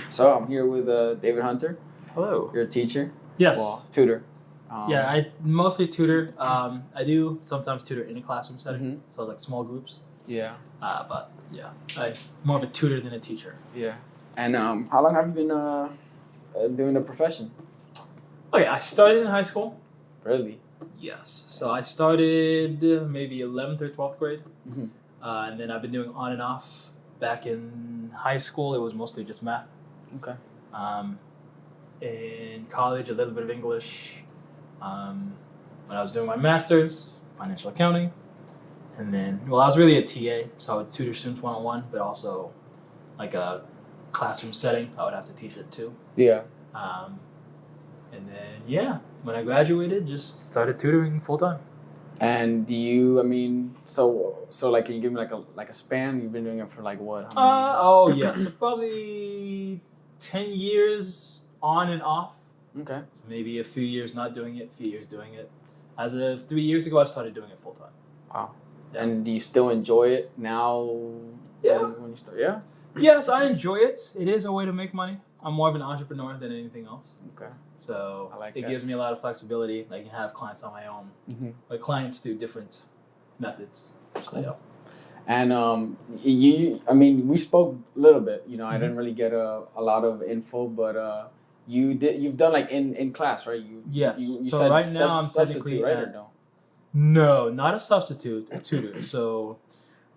So I'm here with David Hunter. Hello. You're a teacher? Yes. Well, tutor. Yeah, I mostly tutor. I do sometimes tutor in a classroom setting, so like small groups. Yeah. But yeah, I'm more of a tutor than a teacher. Yeah. And how long have you been doing the profession? Okay, I started in high school. Really? Yes. So I started maybe 11th or 12th grade. Mm-hmm. And then I've been doing on and off. Back in high school, it was mostly just math. Okay. In college, a little bit of English. When I was doing my master's, financial accounting. And then, well, I was really a TA, so I would tutor students one-on-one, but also like a classroom setting, I would have to teach it too. Yeah. And then, yeah, when I graduated, just started tutoring full-time. And do you? I mean, so like, can you give me like a span? You've been doing it for like what? Yeah, so probably 10 years on and off. Okay. So maybe a few years not doing it, a few years doing it. As of 3 years ago, I started doing it full-time. Wow. Yeah. And do you still enjoy it now? Yeah. When you start, yeah. Yes, I enjoy it. It is a way to make money. I'm more of an entrepreneur than anything else. Okay. So I like it that. gives me a lot of flexibility. I can have clients on my own. Mm-hmm. But clients do different methods. So, yeah. And I mean, we spoke a little bit. You know, I didn't really get a lot of info, but you've done like in class, right? Yes. You So said right now I'm technically right or no? No, not a substitute, a tutor. So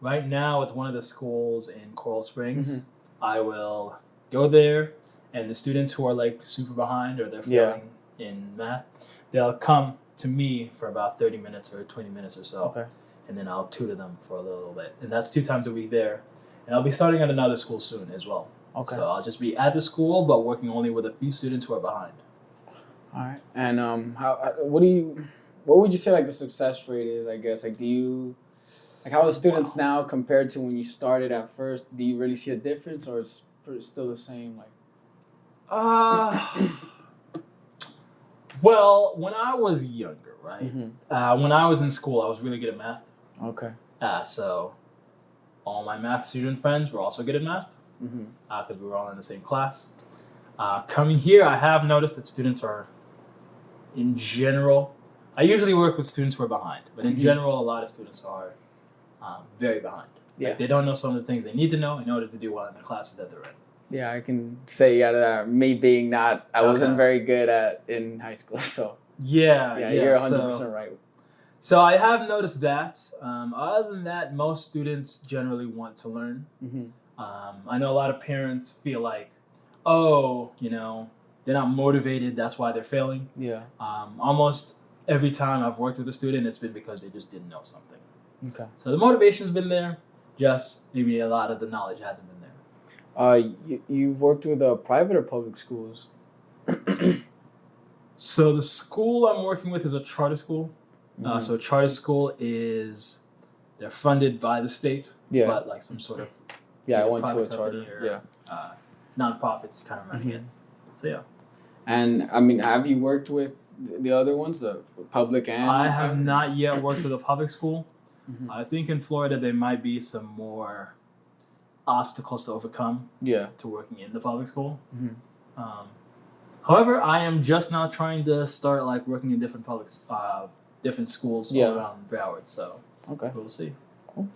right now with one of the schools in Coral Springs, I will go there, and the students who are like super behind or they're failing in math, they'll come to me for about 30 minutes or 20 minutes or so. Okay. And then I'll tutor them for a little bit. And that's 2 times a week there. And I'll be starting at another school soon as well. Okay. So I'll just be at the school, but working only with a few students who are behind. All right. And what would you say like the success rate is? I guess like how are the students now compared to when you started at first? Do you really see a difference, or it's still the same? Like. Well, when I was younger, right? Mm-hmm. When I was in school, I was really good at math. Okay. So all my math student friends were also good at math because we were all in the same class. Coming here, I have noticed that students are, in general, I usually work with students who are behind, but in general, a lot of students are very behind. Yeah. Like, they don't know some of the things they need to know in order to do well in the classes that they're in. Yeah, I can say me being I wasn't very good at in high school, so yeah, you're 100% right. So I have noticed that. Other than that, most students generally want to learn. I know a lot of parents feel like, they're not motivated, that's why they're failing. Yeah. Almost every time I've worked with a student, it's been because they just didn't know something. Okay. So the motivation's been there, just maybe a lot of the knowledge hasn't been there. You've worked with private or public schools? So the school I'm working with is a charter school. So a charter school they're funded by the state, but like some sort of I went to a charter. Nonprofits kind of running it. So yeah. And I mean, have you worked with the other ones, the public and? I have not yet worked with a public school. I think in Florida there might be some more obstacles to overcome to working in the public school. However, I am just now trying to start like working in different different schools all around Broward. So we'll see. Cool.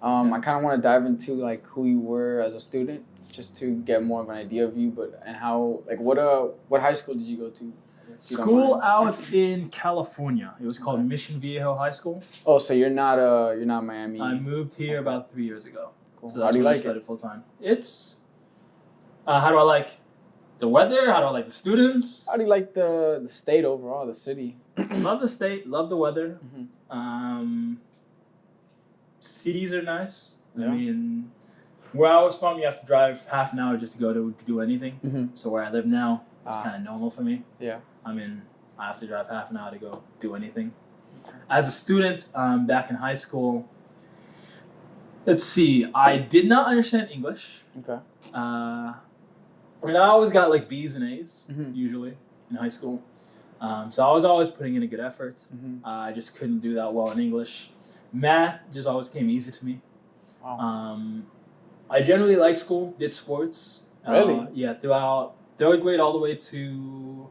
I kind of want to dive into like who you were as a student, just to get more of an idea of you. And how like what high school did you go to? School out in California. It was called Mission Viejo High School. Oh, so you're not Miami. I moved here about 3 years ago. Cool. So that's how do you like it? Full time. It's how do I like the weather? How do I like the students? How do you like the state overall, the city? Love the state. Love the weather. Cities are nice. Yeah. I mean, where I was from, you have to drive half an hour just to go to do anything. So where I live now, it's kind of normal for me. Yeah. I mean, I have to drive half an hour to go do anything. As a student, back in high school, let's see, I did not understand English. Okay. I mean, I always got like B's and A's, usually, in high school. So I was always putting in a good effort. I just couldn't do that well in English. Math just always came easy to me. Wow. I generally liked school, did sports. Really? Yeah, throughout 3rd grade all the way to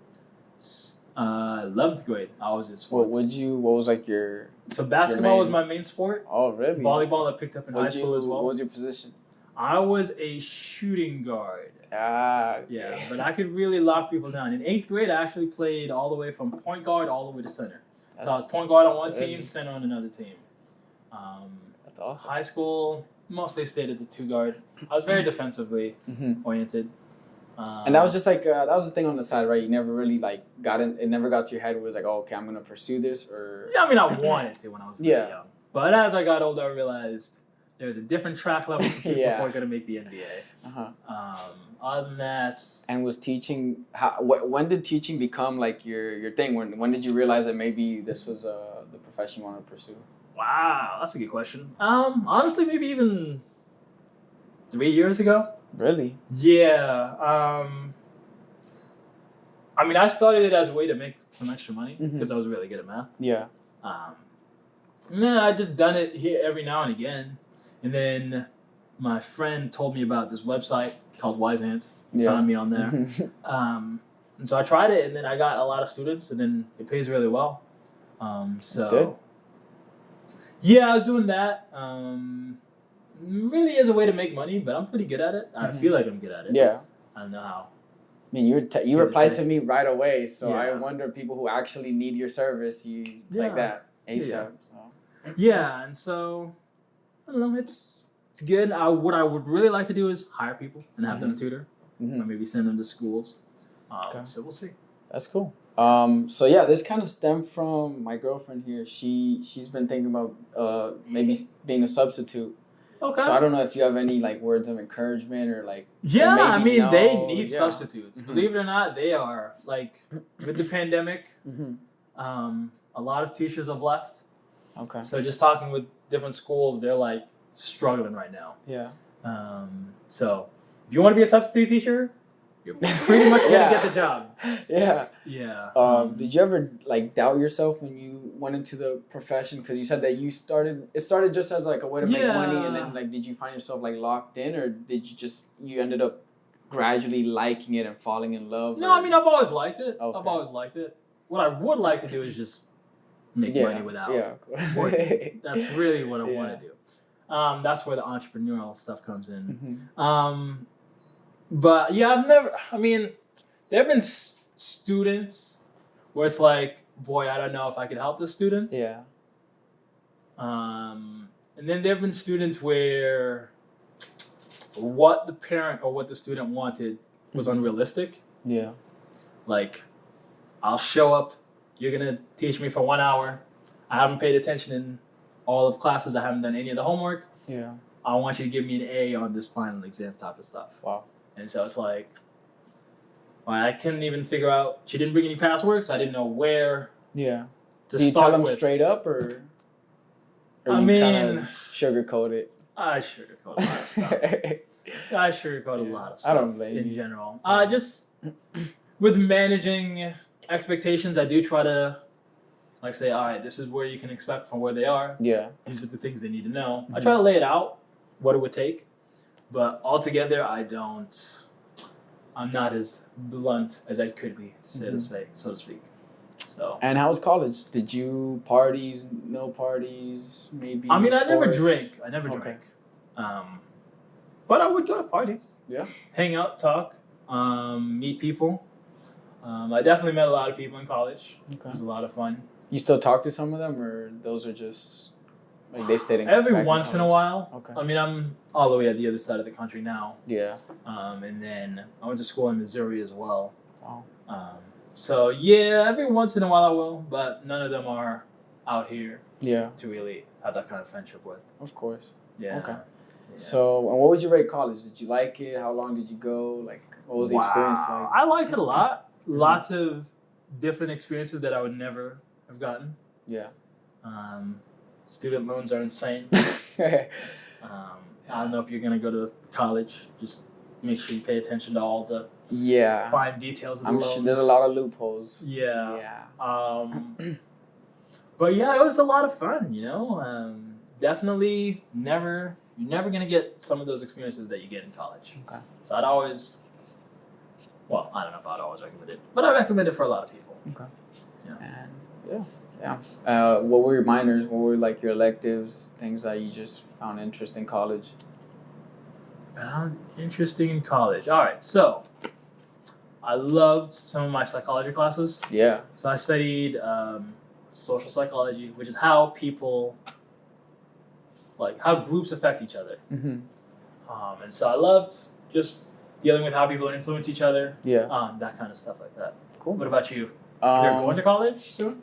11th grade, I was in sports. What was like your So basketball was main- my main sport. Oh, really? Volleyball I picked up in high school as well. What was your position? I was a shooting guard. Okay. Yeah, but I could really lock people down. In 8th grade, I actually played all the way from point guard all the way to center. So I was point guard on one team, center on another team. That's awesome. High school, mostly stayed at the 2 guard. I was very defensively oriented. And that was just like that was the thing on the side, right? You never really like got in. It never got to your head where it was like, oh, okay, I'm gonna pursue this, or Yeah, I mean, I wanted to when I was really young. But as I got older, I realized there was a different track level for people who are going to make the NBA. Other than that, and was teaching? When did teaching become like your thing? When did you realize that maybe this was the profession you wanted to pursue? wow, that's a good question. Honestly, maybe even 3 years ago. Really? Yeah. I mean, I started it as a way to make some extra money because I was really good at math. Yeah. I just done it here every now and again. And then my friend told me about this website called Wyzant. Found me on there. And so I tried it, and then I got a lot of students, and then it pays really well. That's good. Yeah, I was doing that. Really as a way to make money, but I'm pretty good at it. I feel like I'm good at it. Yeah. I don't know how. I mean, you replied to me right away, so I wonder people who actually need your service. It's like that ASAP. Yeah. So. Yeah, and so I don't know. It's good. What I would really like to do is hire people and have them tutor, or maybe send them to schools. So we'll see. That's cool. So yeah, this kind of stemmed from my girlfriend here. She's been thinking about maybe being a substitute. Okay. So I don't know if you have any like words of encouragement or like. Yeah, or I mean no. they need substitutes. Believe it or not, they are like with the pandemic. A lot of teachers have left. Okay. So just talking with different schools, they're like struggling right now. Yeah. So if you want to be a substitute teacher, you're pretty much gonna get the job. Yeah. Yeah. Did you ever like doubt yourself when you went into the profession? Because you said that it started just as like a way to make money, and then like did you find yourself like locked in, or did you ended up gradually liking it and falling in love? No, I mean I've always liked it. Okay. I've always liked it. What I would like to do is just make money without working. That's really what I want to do. That's where the entrepreneurial stuff comes in. But yeah, there have been students where it's like, boy, I don't know if I could help this student. Yeah. And then there have been students where what the parent or what the student wanted was unrealistic. Yeah. Like, I'll show up, you're going to teach me for 1 hour. I haven't paid attention in all of classes. I haven't done any of the homework. Yeah. I want you to give me an A on this final exam type of stuff. Wow. And so it's like, well, I couldn't even figure out. She didn't bring any past work, so I didn't know where to Do you start tell them with. straight up, or I you mean, kind of sugarcoat it? I sugarcoat a lot of stuff. I sugarcoat a lot of stuff. I don't blame in you. general. Just with managing expectations, I do try to like say, all right, this is where you can expect from where they are. Yeah. These are the things they need to know. I try to lay it out, what it would take. But altogether, I'm not as blunt as I could be, so to speak. So. And how was college? Did you parties, no parties, maybe? I mean, I never sports? drink. But I would go to parties. Yeah. Hang out, talk, meet people. I definitely met a lot of people in college. Okay. It was a lot of fun. You still talk to some of them, or those are just like they stayed in every once in a while. Okay. I mean, I'm all the way at the other side of the country now. Yeah. And then I went to school in Missouri as well. Wow. So yeah, every once in a while I will, but none of them are out here. Yeah. To really have that kind of friendship with. Of course. Yeah. Okay. Yeah. So, and what would you rate college? Did you like it? How long did you go? Like, what was the experience like? I liked it a lot. Lots of different experiences that I would never have gotten. Yeah. Student loans are insane. I don't know if you're going to go to college. Just make sure you pay attention to all the fine details of the loans. Sure there's a lot of loopholes. Yeah. But yeah, it was a lot of fun, you know. definitely you're never gonna get some of those experiences that you get in college. Okay. So I'd always, well, I don't know if I'd always recommend it, but I recommend it for a lot of people. Okay. Yeah. And what were your minors? What were like your electives? Things that you just found interesting in college? Found interesting in college. All right, so I loved some of my psychology classes. Yeah. So I studied social psychology, which is how people, like how groups affect each other. Mm-hmm. And so I loved just dealing with how people influence each other. Yeah. That kind of stuff like that. Cool. What about you? You're going to college soon?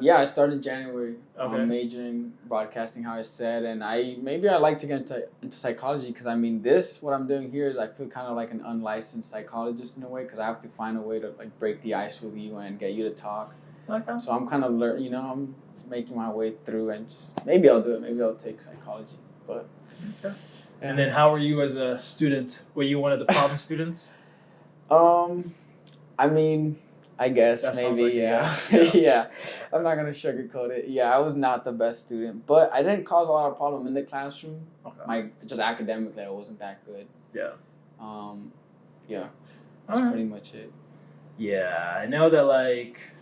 Yeah, I started in January. Okay. I'm majoring broadcasting, how I said, and I'd like to get into psychology because I mean what I'm doing here is I feel kind of like an unlicensed psychologist in a way because I have to find a way to like break the ice with you and get you to talk. Okay. So I'm kind of I'm making my way through and just maybe I'll do it. Maybe I'll take psychology, but. Okay. And then how were you as a student? Were you one of the problem students? I mean. I guess That maybe like yeah. Yeah. I'm not gonna sugarcoat it. Yeah, I was not the best student, but I didn't cause a lot of problem in the classroom. Okay. Just academically, I wasn't that good. Yeah. Yeah. That's pretty much it. Yeah, I know that. Like,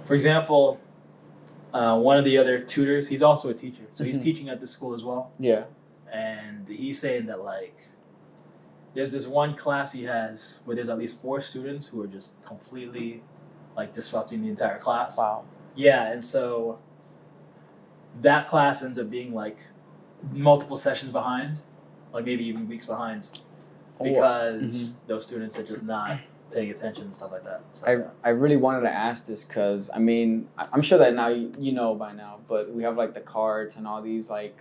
for example, one of the other tutors, he's also a teacher, so he's teaching at this school as well. Yeah. And he's saying that like. There's this one class he has where there's at least 4 students who are just completely like disrupting the entire class. Wow. Yeah, and so that class ends up being like multiple sessions behind, like maybe even weeks behind, because those students are just not paying attention and stuff like that. So, I really wanted to ask this because, I mean, I'm sure that now you know by now, but we have like the cards and all these like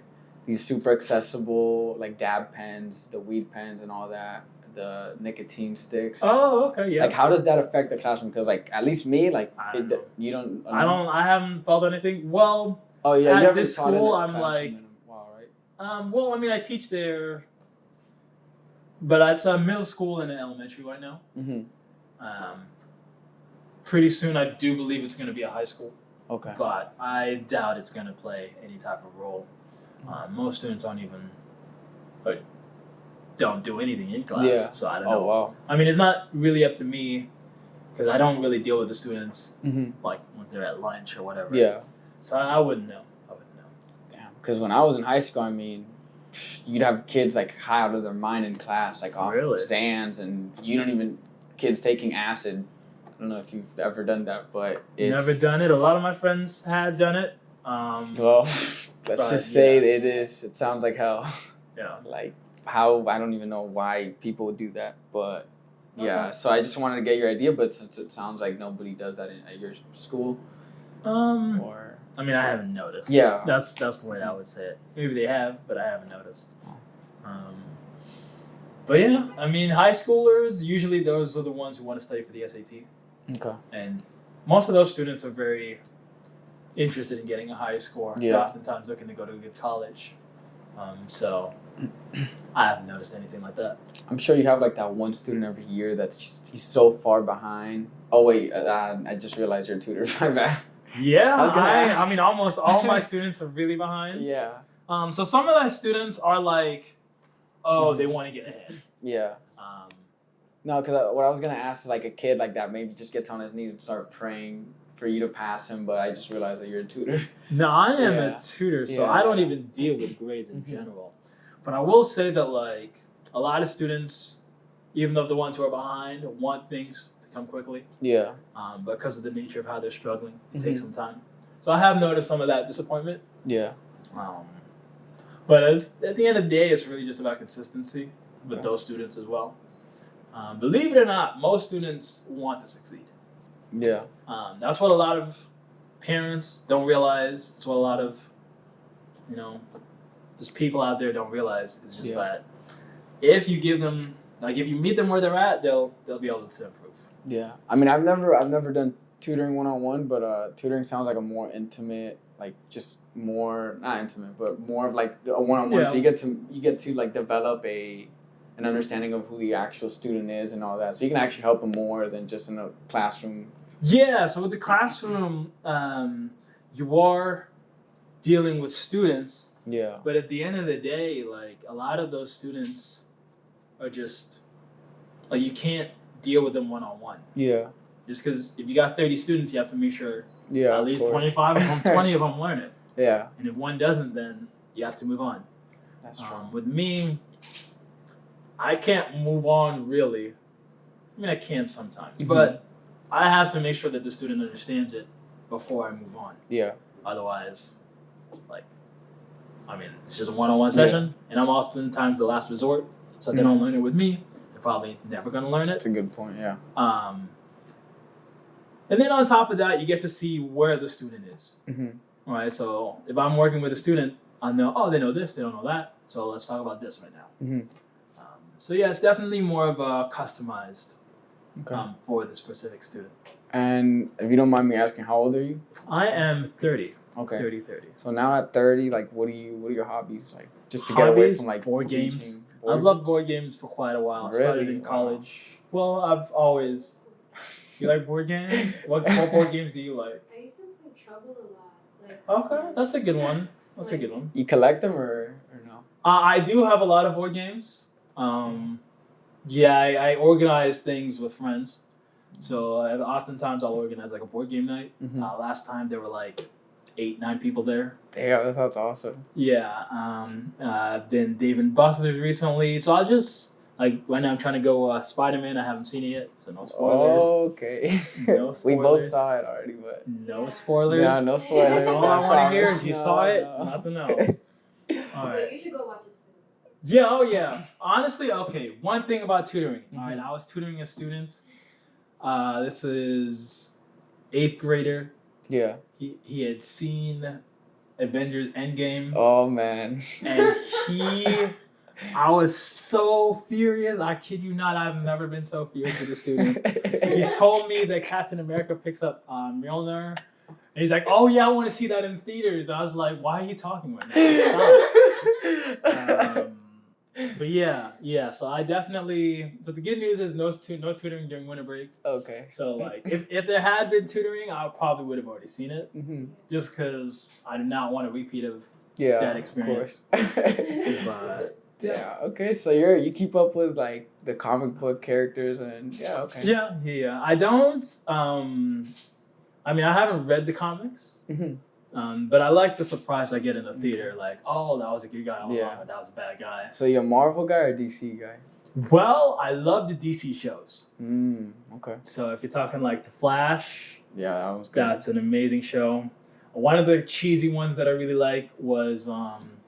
these super accessible like dab pens, the weed pens and all that, the nicotine sticks. Oh, okay, yeah. Like, how does that affect the classroom? Because like at least me, like you don't. I haven't felt anything. Well, oh yeah, at you haven't this taught school, in a I'm like, classroom in a while, right? Well, I mean, I teach there, but it's a middle school and an elementary right now. Pretty soon, I do believe it's going to be a high school. Okay. But I doubt it's going to play any type of role. Most students don't do anything in class, so I don't know. Oh wow. I mean, it's not really up to me because I don't really deal with the students like when they're at lunch or whatever. Yeah. So I wouldn't know. Damn. Because when I was in high school, I mean, you'd have kids like high out of their mind in class, like off Xans, and kids taking acid. I don't know if you've ever done that, but never done it. A lot of my friends had done it. Well, let's just say it sounds like hell. Yeah. Like how, I don't even know why people would do that, but yeah. So I just wanted to get your idea, but since it sounds like nobody does that at your school, or I mean, I haven't noticed. Yeah. That's the way I would say it. Maybe they have, but I haven't noticed. But yeah, I mean, high schoolers, usually those are the ones who want to study for the SAT. Okay. And most of those students are very interested in getting a high score. Yeah. They're oftentimes looking to go to a good college. So I haven't noticed anything like that. I'm sure you have like that one student every year he's so far behind. Oh wait, I just realized you're a tutor. My bad. Yeah, I mean, almost all my students are really behind. Yeah. So some of the students are like, they want to get ahead. Yeah. No, because what I was gonna ask is like a kid like that maybe just gets on his knees and start praying for you to pass him, but I just realized that you're a tutor. No, I am a tutor, so I don't even deal with grades in general. But I will say that like a lot of students, even though the ones who are behind, want things to come quickly. Yeah. Because of the nature of how they're struggling, it takes some time. So I have noticed some of that disappointment. Yeah. But at the end of the day, it's really just about consistency with those students as well. Believe it or not, most students want to succeed. Yeah. That's what a lot of parents don't realize. It's what a lot of, just people out there don't realize. It's just that if you give them, like if you meet them where they're at, they'll be able to improve. Yeah. I mean, I've never done tutoring one-on-one, but tutoring sounds like a more intimate, like just more, not intimate, but more of like a one-on-one. So you get to like develop an understanding of who the actual student is and all that. So you can actually help them more than just in a classroom. Yeah, so with the classroom, dealing with students. Yeah. But at the end of the day, like a lot of those students are just like you can't deal with them one-on-one. Yeah. Just because if you got 30 students, you have to make sure Yeah. at least 25 of them, 20 of them learn it. Yeah. And if one doesn't, then you have to move on. That's true. With me, I can't move on really. I mean, I can sometimes, but I have to make sure that the student understands it before I move on. Yeah. Otherwise, like, I mean, it's just a one-on-one session, and I'm oftentimes the last resort. So if they don't learn it with me, they're probably never going to learn it. That's a good point, yeah. And then on top of that, you get to see where the student is. Mm-hmm. Right? So if I'm working with a student, I know, oh, they know this, they don't know that. So let's talk about this right now. Mm-hmm. So yeah, it's definitely more of a customized for the specific student. And if you don't mind me asking, how old are you? I am 30. Okay. 30. So now at 30, like, what are your hobbies? Like, just to get away from, like, board teaching? games. I've loved board games for quite a while. Really? Started in college. Well, I've always... You like board games? What board games do you like? I used to play Trouble a lot. Like, Okay, that's a good one. That's a good one. You collect them or no? I do have a lot of board games. I organize things with friends. So oftentimes I'll organize like a board game night. Last time there were like 8-9 people there. Yeah, that sounds awesome. Yeah. Then Dave and Buster's recently. So I'll just like right now I'm trying to go Spider-Man. I haven't seen it yet, so no spoilers. Okay. No spoilers. We both saw it already, but no spoilers. Yeah, no spoilers. That's all I want to hear. promise. If you No, saw it, no. nothing else. All but right. you should go watch it soon. Yeah, oh yeah. Honestly, okay. One thing about tutoring. All right, I was tutoring a student. This is 8th grader. Yeah. He had seen Avengers Endgame. Oh man. And I was so furious. I kid you not, I've never been so furious with a student. He told me that Captain America picks up Mjolnir. And he's like, oh yeah, I want to see that in theaters. I was like, why are you talking right now? Stop. But yeah. So I definitely. So the good news is no tutoring during winter break. Okay. So like, if there had been tutoring, I probably would have already seen it. Just because I do not want a repeat of that experience. Of course. But yeah. Okay. So you keep up with like the comic book characters and okay. Yeah. I don't. I mean, I haven't read the comics. But I like the surprise I get in the theater. Like, oh, that was a good guy all along, but that was a bad guy. So you're a Marvel guy or DC guy? Well, I love the DC shows. Okay. So if you're talking like The Flash, yeah, that was good. That's an amazing show. One of the cheesy ones that I really like was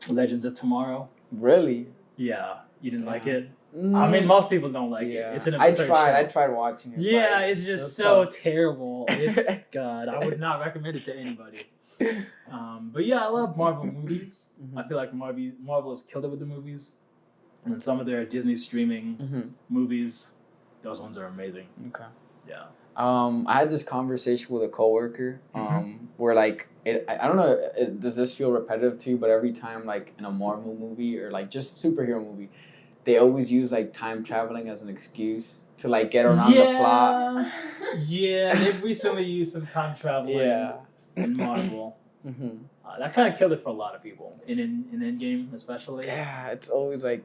Legends of Tomorrow. Really? Yeah. You didn't like it? I mean, most people don't like it. It's an absurd show. I tried watching it. Yeah, it's just so terrible. It's God. I would not recommend it to anybody. But yeah, I love Marvel movies. I feel like Marvel has killed it with the movies. And then some of their Disney streaming movies, those ones are amazing. Okay. Yeah. I had this conversation with a coworker where like I don't know, does this feel repetitive to you, but every time like in a Marvel movie or like just superhero movie, they always use like time traveling as an excuse to like get around the plot. Yeah, they've recently used some time traveling in Marvel. That kind of killed it for a lot of people in Endgame, especially. Yeah, it's always like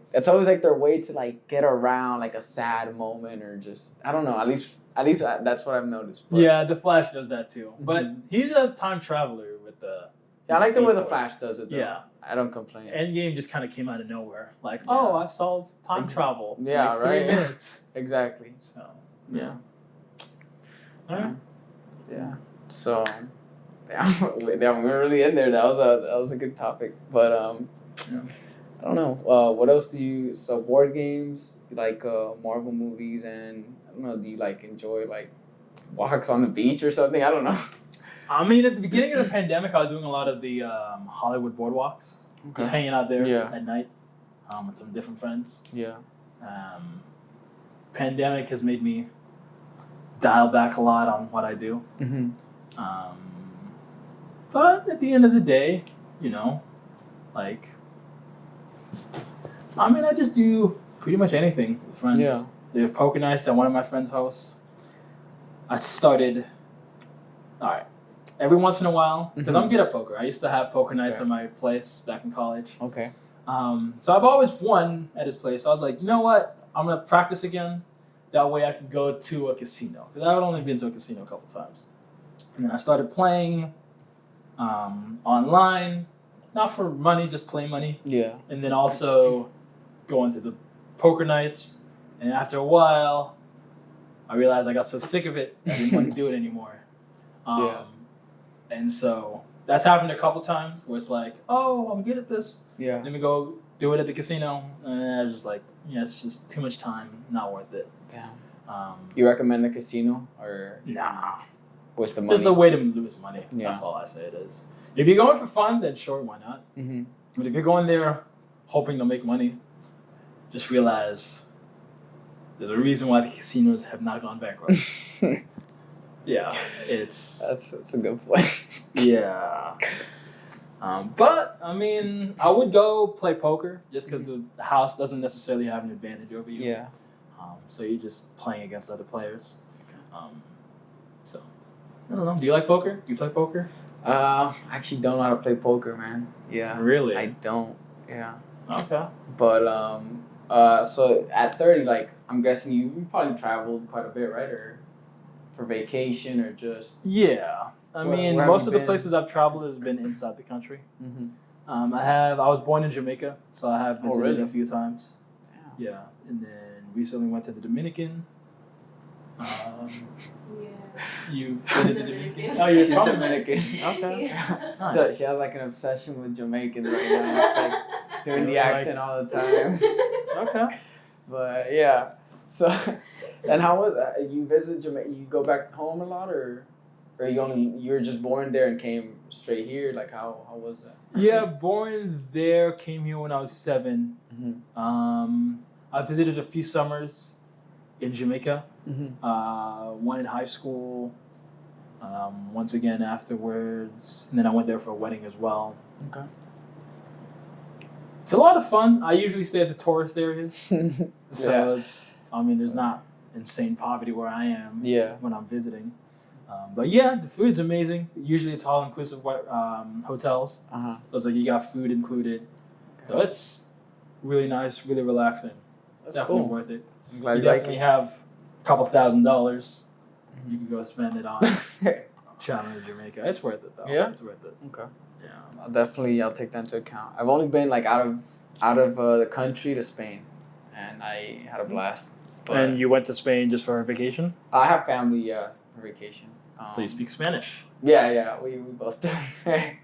their way to like get around like a sad moment or just I don't know. At least that's what I've noticed. But. Yeah, the Flash does that too, but he's a time traveler with the. Yeah, I like the way the Flash does it though. Yeah. I don't complain. Endgame just kind of came out of nowhere. Like, oh, I've solved time travel. Yeah, like 3 right. minutes. Exactly. So, yeah. All right. Yeah. So, we're really in there. That was a good topic. But I don't know. What else do you? So board games, like Marvel movies, and I don't know. Do you like enjoy like walks on the beach or something? I don't know. I mean, at the beginning of the pandemic, I was doing a lot of the Hollywood boardwalks. Just hanging out there at night with some different friends. Yeah. Pandemic has made me dial back a lot on what I do. But at the end of the day, like, I mean, I just do pretty much anything with friends. Yeah. They have poker nights at one of my friends' house. I started, all right, every once in a while, because Mhm. I'm good at poker. I used to have poker nights Okay. at my place back in college. Okay. So I've always won at his place. So I was like, you know what? I'm gonna practice again. That way I can go to a casino. Because I've only been to a casino a couple times. And then I started playing online, not for money, just play money. Yeah. And then also going to the poker nights. And after a while, I realized I got so sick of it, I didn't want to do it anymore. Yeah. And so that's happened a couple times where it's like, oh, I'm good at this. Yeah. Let me go do it at the casino. And I was just like, yeah, it's just too much time, not worth it. Damn. You recommend the casino or Nah. what's the money? It's a way to lose money. Yeah. That's all I say it is. If you're going for fun, then sure, why not? Mm-hmm. But if you're going there hoping they'll make money, just realize there's a reason why the casinos have not gone bankrupt. Yeah, That's a good point. yeah. But I mean, I would go play poker just because the house doesn't necessarily have an advantage over you. Yeah. So you're just playing against other players. So I don't know. Do you like poker? Do you play poker? I actually don't know how to play poker, man. Yeah. Really? I don't. Yeah. Okay. But so at 30, like I'm guessing you probably traveled quite a bit, right? Or for vacation or just. Yeah. I mean, where have most you of the been? places I've traveled has been inside the country. Mm-hmm. I was born in Jamaica, so I have visited really? a few times. Yeah. Yeah, and then recently went to the Dominican. Yeah. You been to the Dominican. Dominican? Oh, you're She's from Dominican. Okay. Yeah. Nice. So she has like an obsession with Jamaicans right now. It's like doing the Really accent all the time. Okay. But yeah. So, and how was you visit Jamaica? You go back home a lot, or you're just born there and came straight here? Like how was that? Yeah, born there, came here when I was 7. Mm-hmm. I visited a few summers in Jamaica. Mm-hmm. One in high school. Once again afterwards, and then I went there for a wedding as well. Okay. It's a lot of fun. I usually stay at the tourist areas, so Yeah. it's. I mean, there's not insane poverty where I am. Yeah. When I'm visiting, but yeah, the food's amazing. Usually, it's all inclusive hotels, Uh-huh. so it's like you got food included. So it's really nice, really relaxing. That's Definitely cool. worth it. I'm glad You you like definitely it. have a couple $1,000s. You can go spend it on traveling to Jamaica. It's worth it though. Yeah? It's worth it. Okay. Yeah. I'll take that into account. I've only been like out of the country to Spain, and I had a blast. But And you went to Spain just for a vacation? I have family, yeah, for vacation. So you speak Spanish? Yeah, we both do.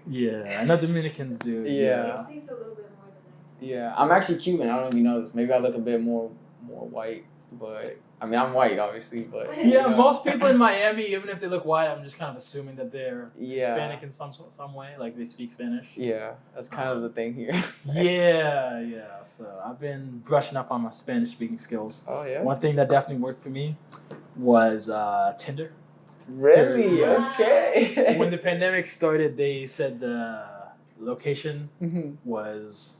Yeah, I know Dominicans do. Yeah. He speaks a little bit more than I do. Yeah, I'm actually Cuban. I don't know if you know this. Maybe I look a bit more white, but I mean I'm white, obviously. But Yeah, you know. most people in Miami, even if they look white, I'm just kind of assuming that they're Yeah. Hispanic in some way, like they speak Spanish. Yeah, that's kind of the thing here. Yeah. So I've been brushing up on my Spanish speaking skills. Oh yeah. One thing that definitely worked for me was Tinder. Really? Tinder. Okay. When the pandemic started, they said the location Mhm. was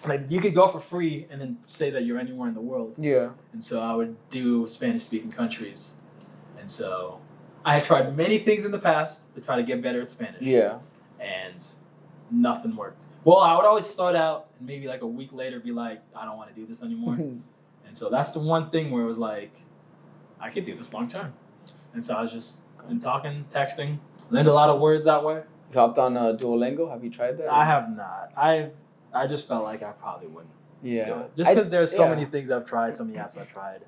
like you could go for free and then say that you're anywhere in the world. Yeah. And so I would do Spanish speaking countries. And so I had tried many things in the past to try to get better at Spanish. Yeah. And nothing worked. Well, I would always start out and maybe like a week later be like, I don't want to do this anymore. Mhm. And so that's the one thing where it was like, I could do this long term. And so I was just been talking, texting, learned a lot of words that way. You hopped on Duolingo. Have you tried that? I have not. I just felt like I probably wouldn't do Yeah. it. Just because there's so yeah. many things I've tried, so many apps I've tried.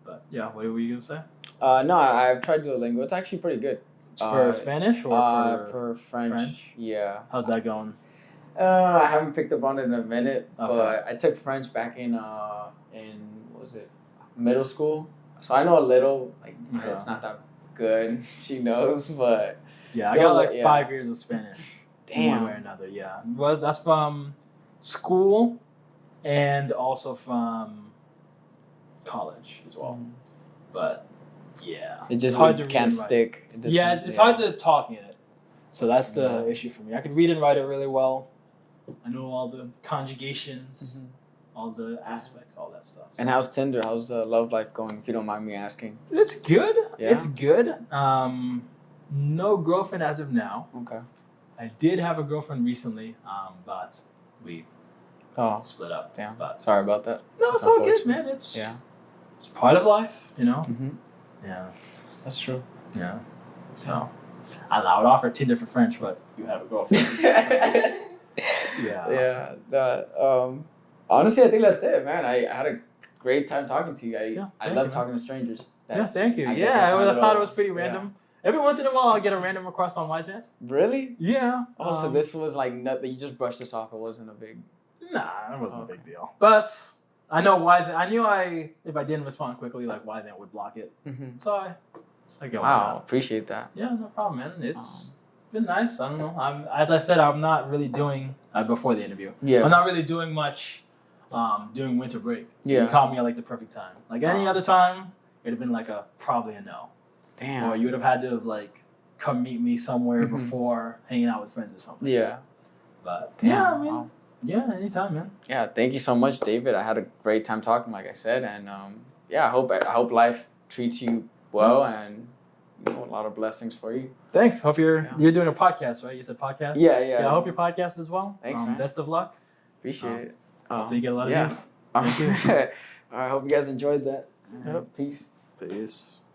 But yeah, what were you going to say? No, I've tried Duolingo. It's actually pretty good. For Spanish or for French. French? Yeah. How's that going? I haven't picked up on it in a minute, Okay. but I took French back in what was it, middle school. So I know a little. Like Uh-huh. it's not that good. She knows, but Yeah, I Go got like yeah. 5 years of Spanish. Damn. One way or another, yeah. Well, that's from school and also from college as well. But yeah, It just it's hard to can't read and write. stick. Yeah, it's hard to talk in it. So that's the issue for me. I could read and write it really well. I know all the conjugations, all the aspects, all that stuff. And how's Tinder? How's love life going? If you don't mind me asking. It's good. Yeah? It's good. No girlfriend as of now. Okay. I did have a girlfriend recently, but we Oh, split up. damn. But Sorry about that. no, it's That's all good, unfortunate. man. It's Yeah. it's part of life, you know. Mm-hmm. Yeah, That's true. yeah. So I would offer Tinder for French, but you have a girlfriend. so, yeah. Yeah. Honestly, I think that's it, man. I had a great time talking to you. I thank love you, talking to strangers. Yeah, thank you. I guess Yeah, that's I my would have thought it little- was pretty yeah. random. Every once in a while, I get a random request on Wyzant. Really? Yeah. Oh, so this was like nothing. You just brushed this off. It wasn't a big. Nah, it wasn't Okay. a big deal. But I know Wyzant. I knew if I didn't respond quickly, like Wyzant would block it. Mm-hmm. So I go. Wow, appreciate that. Yeah, no problem, man. It's been nice. I don't know. As I said, I'm not really doing before the interview. Yeah. I'm not really doing much during winter break. So Yeah. you caught me at like the perfect time. Like any other time, it'd have been like probably a no. Damn. Or you would have had to have like come meet me somewhere Mhm. before hanging out with friends or something. Yeah. But Damn, yeah, I mean, wow. yeah, anytime, man. Yeah. Thank you so much, David. I had a great time talking, like I said, and yeah, I hope life treats you well, Yes. and a lot of blessings for you. Thanks. Hope you're Yeah. you're doing a podcast, right? You said podcast. Yeah. Yeah. I hope your podcast as well. Thanks, man. Best of luck. Appreciate it. Hopefully you get a lot of yeah. views. All right. I hope you guys enjoyed that. Yep. Peace. Peace.